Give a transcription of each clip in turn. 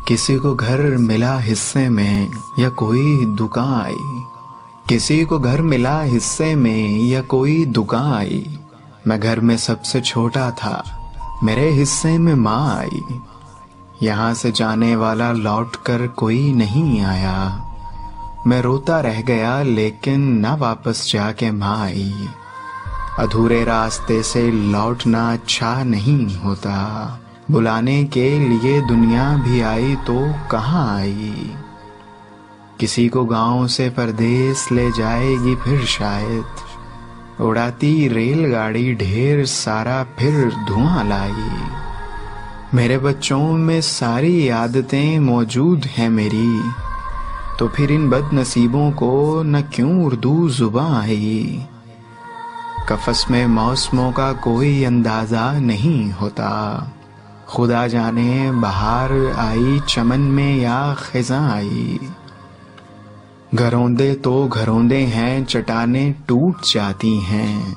किसी को घर मिला हिस्से में या कोई दुकान आई। किसी को घर मिला हिस्से में या कोई दुकान आई। मैं घर में सबसे छोटा था, मेरे हिस्से में माँ आई। यहाँ से जाने वाला लौट कर कोई नहीं आया। मैं रोता रह गया लेकिन ना वापस जाके माँ आई। अधूरे रास्ते से लौटना अच्छा नहीं होता। बुलाने के लिए दुनिया भी आई तो कहाँ आई। किसी को गांव से परदेस ले जाएगी फिर शायद। उड़ाती रेलगाड़ी ढेर सारा फिर धुआं लाई। मेरे बच्चों में सारी आदतें मौजूद हैं मेरी, तो फिर इन बदनसीबों को न क्यों उर्दू जुबां आई। कफस में मौसमों का कोई अंदाजा नहीं होता। खुदा जाने बाहर आई चमन में या खिज़ां आई। घरौंदे तो घरौंदे हैं, चट्टानें टूट जाती हैं।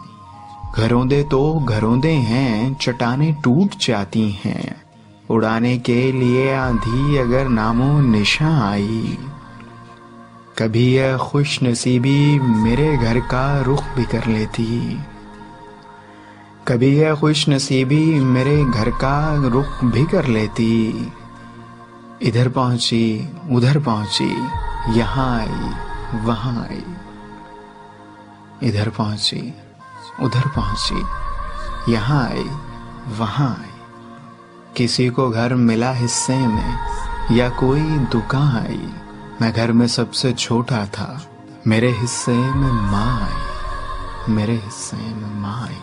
घरौंदे तो घरौंदे हैं, चट्टानें टूट जाती हैं। उड़ाने के लिए आंधी अगर नामो निशां आई। कभी यह खुश नसीबी मेरे घर का रुख भी कर लेती। कभी यह खुश नसीबी मेरे घर का रुख भी कर लेती। इधर पहुंची उधर पहुंची, यहाँ आई वहाँ आई। इधर पहुंची उधर पहुंची, यहाँ आई वहाँ आई। किसी को घर मिला हिस्से में या कोई दुकान आई। मैं घर में सबसे छोटा था, मेरे हिस्से में माँ आई। मेरे हिस्से में माँ आई।